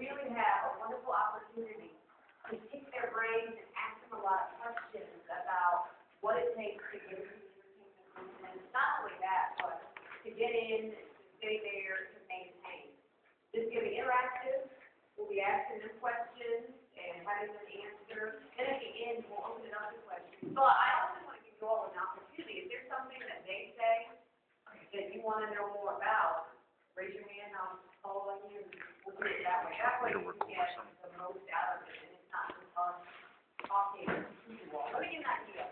really have a wonderful opportunity to pick their brains and ask them a lot of questions about what it takes to get into the team. And it's not only that, but to get in, to stay there, to maintain. This is going to be interactive. We'll be asking them questions and having them answer. Then at the end, we'll open it up to questions. So I also want to give you all an opportunity. If there's something that they say that you want to know more about, raise your hand. I'll call on you. We'll do it that way. That way you can get the most out of it, and it's not just us talking to you all. Let me get an idea.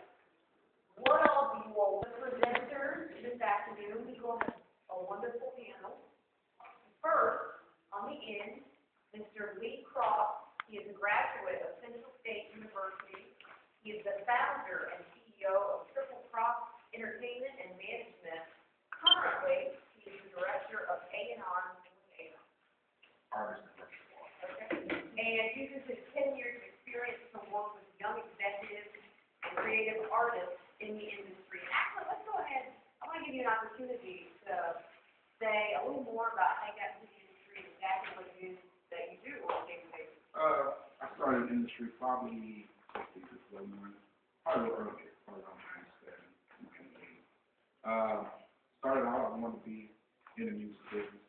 What all do you all, the presenters this afternoon, we will have a wonderful panel. First, on the end, Mr. Lee Croft. He is a graduate of Central State University. He is the founder and CEO of Triple Cross Entertainment and Management. Currently, he is the director of A&R. Okay. And uses his 10 years of experience to work with young executives and creative artists in the industry. Actually, let's go ahead. I want to give you an opportunity to say a little more about how you got into the industry, exactly what it is that you do on a daily basis. I started in the industry probably earlier, probably around 97, 98. Started out, I wanted to be in the music business.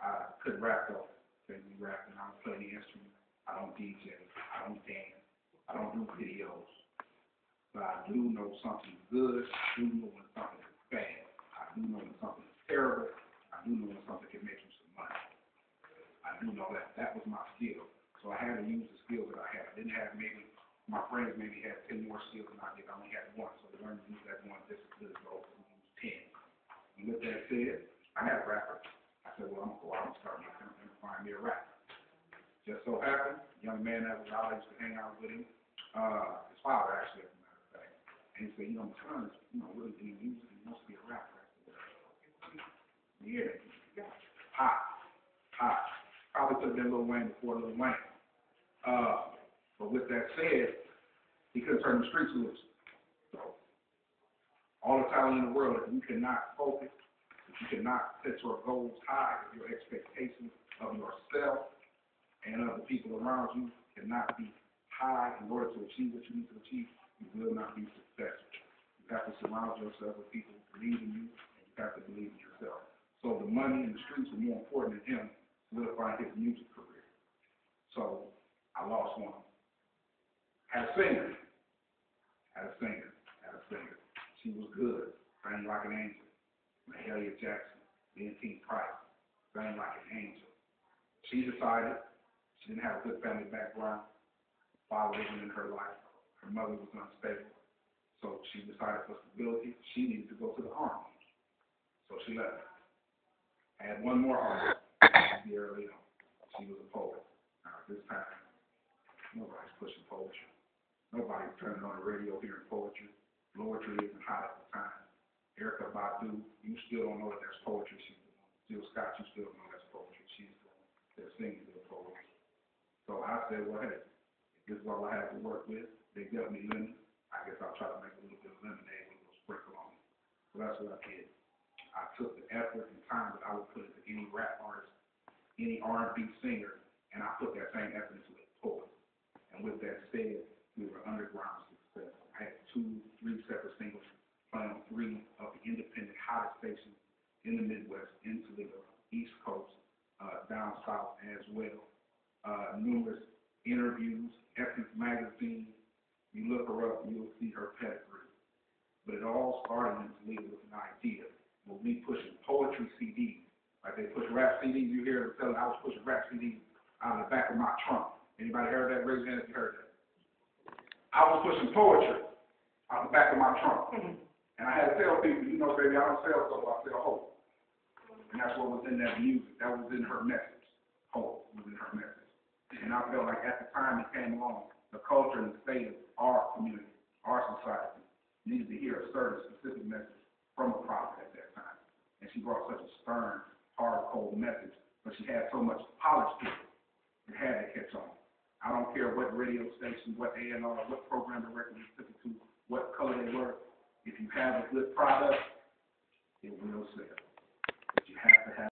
I couldn't rap though. Couldn't be rapping. I don't play the instrument. I don't DJ. I don't dance. I don't do videos. But I do know something good. I do know when something is bad. I do know when something is terrible. I do know when something can make you some money. I do know that. That was my skill. So I had to use the skills that I had. I didn't have my friends maybe had 10 more skills than I did. I only had one. So to learn to use that one just as good as those who use 10. And with that said, I had a rapper. I said, well, I'm going to go out and start making them and find me a rapper. Just so happened, a young man that was out, I used to hang out with him. His father, actually, as a matter of fact. And he said, my son is, really doing music. He wants to be a rapper. Yeah, hot. Probably could have been Lil Wayne before Lil Wayne. But with that said, he couldn't turn the streets loose. So, all the talent in the world, if you cannot focus, if you cannot set your goals high, if your expectations of yourself and of the people around you cannot be high in order to achieve what you need to achieve, you will not be successful. You have to surround yourself with people who believe in you, and you have to believe in yourself. So the money in the streets were more important than him solidifying his music career. So I lost one. Had a singer. She was good, sang like an angel. Mahalia Jackson, B&T Price, sang like an angel. She decided she didn't have a good family background. Father wasn't in her life. Her mother was unstable. So she decided for stability, she needed to go to the army. So she left. I had one more artist, Sierra Leone. She was a poet. Now at this time, nobody's pushing poetry. Nobody's turning on the radio hearing poetry. Poetry isn't hot at the time. Erykah Badu, you still don't know that that's poetry. She's the one. Jill Scott, you still don't know that's poetry. She's the one that's singing the poetry. So I said, well, hey, if this is all I have to work with, they got me lemon. I guess I'll try to make a little bit of lemonade with a little sprinkle on it. So that's what I did. I took the effort and time that I would put into any rap artist, any R&B singer, and I put that same effort into a poet. And with that said, we were underground success. I had 2, 3 separate singles playing on 3 of the independent hottest stations in the Midwest, into the East Coast, down south as well. Numerous interviews, Essence Magazine. You look her up, you'll see her pedigree. But it all started in Toledo with an idea. When we pushing poetry CDs, like they push rap CDs, you hear them selling. I was pushing rap CDs out of the back of my trunk. Anybody heard that? Raise your hand if you heard that. I was pushing poetry out the back of my trunk. And I had to tell people, baby, I don't sell soap, I sell hope. And that's what was in that music. That was in her message. Hope was in her message. And I felt like at the time it came along, the culture and the state of our community, our society, needed to hear a certain specific message from a prophet at that time. And she brought such a stern, hard, cold message, but she had so much polish to it. It had to catch on. I don't care what radio station, what A&R, what program director you took it to, what color they were. If you have a good product, it will sell. But you have to have